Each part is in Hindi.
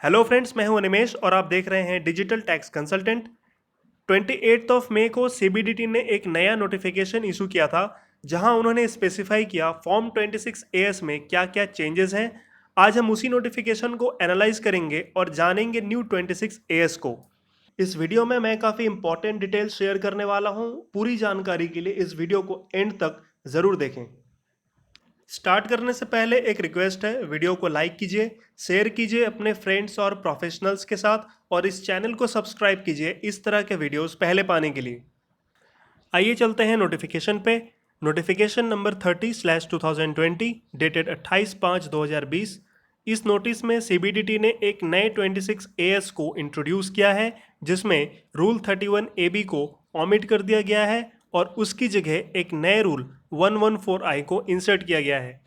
हेलो फ्रेंड्स, मैं हूं अनिमेश और आप देख रहे हैं digital tax consultant. 28 of May को सीबीडीटी ने एक नया नोटिफिकेशन इशू किया था, जहां उन्होंने स्पेसिफाई किया फॉर्म 26 एएस में क्या क्या चेंजेस हैं। आज हम उसी नोटिफिकेशन को एनालाइज करेंगे और जानेंगे न्यू 26 एएस को। इस वीडियो में मैं काफ़ी इंपॉर्टेंट डिटेल्स शेयर करने वाला हूं। पूरी जानकारी के लिए इस वीडियो को एंड तक ज़रूर देखें। स्टार्ट करने से पहले एक रिक्वेस्ट है, वीडियो को लाइक कीजिए, शेयर कीजिए अपने फ्रेंड्स और प्रोफेशनल्स के साथ और इस चैनल को सब्सक्राइब कीजिए इस तरह के वीडियोस पहले पाने के लिए। आइए चलते हैं नोटिफिकेशन पे। Notification number 30/2020 dated 28/5/2020। इस नोटिस में सीबीडीटी ने एक नए 26 एएस को इंट्रोड्यूस किया है, जिसमें रूल 31 एबी को ओमिट कर दिया गया है और उसकी जगह एक नए रूल 114 आई को इंसर्ट किया गया है।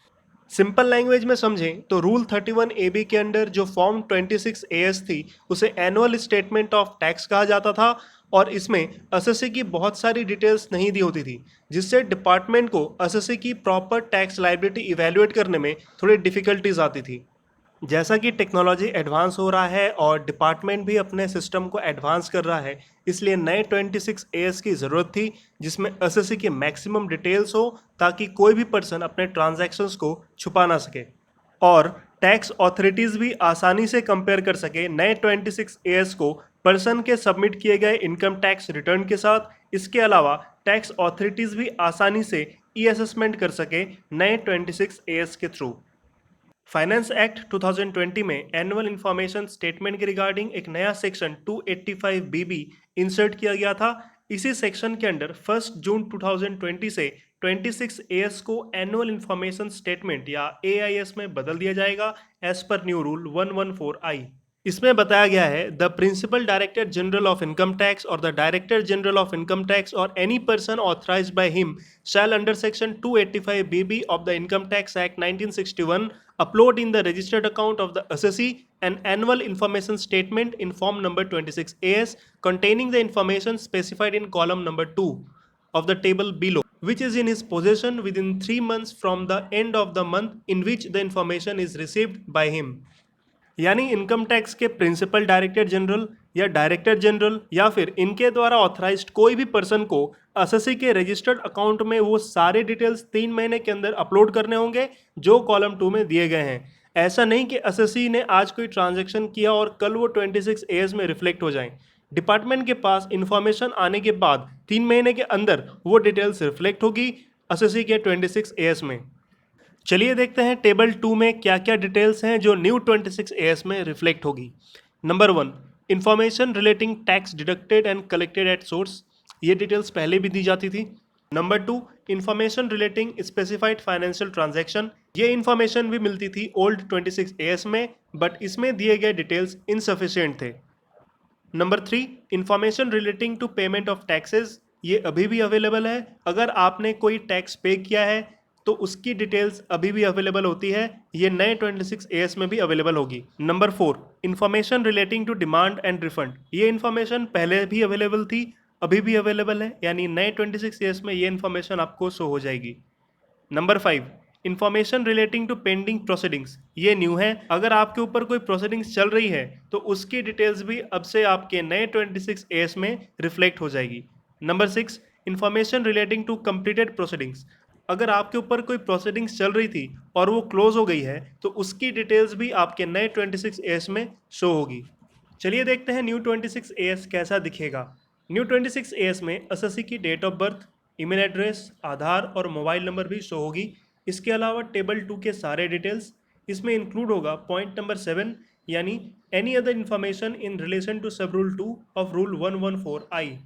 सिंपल लैंग्वेज में समझें तो रूल 31 एबी के अंडर जो फॉर्म 26 एएस थी, उसे एनुअल स्टेटमेंट ऑफ टैक्स कहा जाता था और इसमें एसएससी की बहुत सारी डिटेल्स नहीं दी होती थी, जिससे डिपार्टमेंट को एसएससी की प्रॉपर टैक्स लायबिलिटी इवैल्यूएट करने में थोड़ी डिफिकल्टीज आती थी। जैसा कि टेक्नोलॉजी एडवांस हो रहा है और डिपार्टमेंट भी अपने सिस्टम को एडवांस कर रहा है, इसलिए नए 26 एएस की ज़रूरत थी, जिसमें एसएससी की मैक्सिमम डिटेल्स हो ताकि कोई भी पर्सन अपने ट्रांजैक्शंस को छुपा ना सके और टैक्स अथॉरिटीज़ भी आसानी से कंपेयर कर सके नए 26 एएस को पर्सन के सबमिट किए गए इनकम टैक्स रिटर्न के साथ। इसके अलावा टैक्स अथॉरिटीज़ भी आसानी से ई असेसमेंट कर सके नए 26 एएस के थ्रू। फाइनेंस एक्ट 2020 में एनुअल इंफॉर्मेशन स्टेटमेंट के रिगार्डिंग एक नया सेक्शन 285 बीबी इंसर्ट किया गया था। इसी सेक्शन के अंडर 1 जून 2020 से 26 एएस को एनुअल इंफॉर्मेशन स्टेटमेंट या एआईएस में बदल दिया जाएगा एज पर न्यू रूल 114 आई। इसमें बताया गया है, the principal director general of income tax और the director general of income tax और any person authorised by him shall under section 285 BB of the Income Tax Act 1961 upload in the registered account of the assessee an annual information statement in form number 26 AS containing the information specified in column number 2 of the table below, which is in his possession within 3 months from the end of the month in which the information is received by him। यानी इनकम टैक्स के प्रिंसिपल डायरेक्टर जनरल या डायरेक्टर जनरल या फिर इनके द्वारा ऑथराइज्ड कोई भी पर्सन को एसएससी के रजिस्टर्ड अकाउंट में वो सारे डिटेल्स 3 महीने के अंदर अपलोड करने होंगे जो कॉलम 2 में दिए गए हैं। ऐसा नहीं कि एसएससी ने आज कोई ट्रांजैक्शन किया और कल वो 26 एएस में रिफ्लेक्ट हो जाएं। डिपार्टमेंट के पास इंफॉर्मेशन आने के बाद 3 महीने के अंदर वो डिटेल्स रिफ्लेक्ट होगी एसएससी के 26 एएस में। चलिए देखते हैं टेबल 2 में क्या क्या डिटेल्स हैं जो न्यू 26 एएस में रिफ्लेक्ट होगी। Number 1, information relating tax deducted and collected at source. ये डिटेल्स पहले भी दी जाती थी। Number 2, information relating specified financial transaction. ये इंफॉर्मेशन भी मिलती थी ओल्ड 26 एएस में, बट इसमें दिए गए डिटेल्स इनसफिशिएंट थे। Number 3, information relating to payment of taxes. ये अभी भी अवेलेबल है। अगर आपने कोई टैक्स पे किया है तो उसकी डिटेल्स अभी भी अवेलेबल होती है। ये नए 26 एएस में भी अवेलेबल होगी। Number 4, information relating to demand and refund. ये इन्फॉर्मेशन पहले भी अवेलेबल थी, अभी भी अवेलेबल है, यानी नए 26 एएस में ये इन्फॉर्मेशन आपको शो हो जाएगी। Number 5, information relating to pending proceedings. ये न्यू है। अगर आपके ऊपर कोई प्रोसीडिंग्स चल रही है तो उसकी डिटेल्स भी अब से आपके नए 26 एएस में रिफ्लेक्ट हो जाएगी। Number 6, information relating to completed proceedings. अगर आपके ऊपर कोई प्रोसीडिंग्स चल रही थी और वो क्लोज हो गई है तो उसकी डिटेल्स भी आपके नए 26 एएस में शो होगी। चलिए देखते हैं न्यू 26 एएस कैसा दिखेगा। न्यू 26 एएस में एसएससी की date of birth, email address, Aadhaar और मोबाइल नंबर भी शो होगी। इसके अलावा टेबल 2 के सारे डिटेल्स इसमें इंक्लूड होगा। पॉइंट नंबर 7 यानी any other information in relation to sub rule 2 of rule 114 I.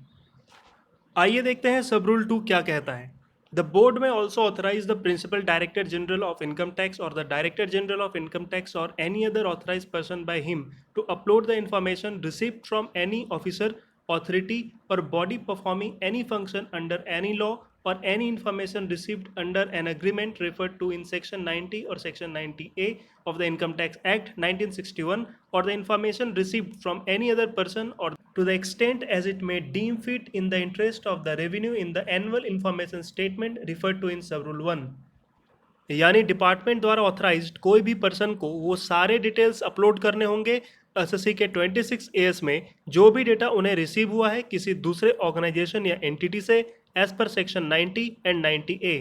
आइए देखते हैं सब रूल 2 क्या कहता है। The board may also authorise the principal director general of income tax और the director general of income tax और any other authorise person by him to upload the information received from any officer, authority or body performing any function under any law or any information received under an agreement referred to in section 90 or section 90A of the Income Tax Act 1961 or the information received from any other person or to the extent as it may deem fit in the interest of the revenue in the annual information statement referred to in subrule 1। यानी डिपार्टमेंट द्वारा ऑथराइज्ड कोई भी पर्सन को वो सारे डिटेल्स अपलोड करने होंगे एसएससी के 26 एएस में, जो भी डेटा उन्हें रिसीव हुआ है किसी दूसरे ऑर्गेनाइजेशन या एंटिटी से as per section 90 and 90A।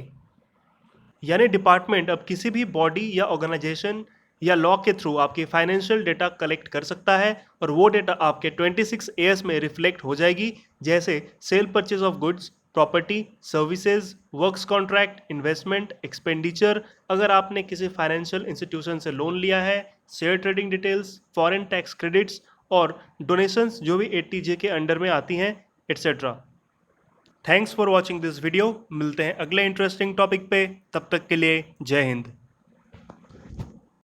यानी डिपार्टमेंट अब किसी भी बॉडी या ऑर्गेनाइजेशन या लॉ के थ्रू आपकी फाइनेंशियल डेटा कलेक्ट कर सकता है और वो डेटा आपके 26 एएस में रिफ्लेक्ट हो जाएगी, जैसे cell purchase of goods, property, services, works contract, investment, expenditure, अगर आपने किसी फाइनेंशियल इंस्टीट्यूशन से लोन लिया है, share trading details, foreign tax credits और डोनेशंस जो भी 80J के अंडर में आती हैं, etcetera. Thanks for watching this video. मिलते हैं अगले इंटरेस्टिंग टॉपिक पे, तब तक के लिए जय हिंद।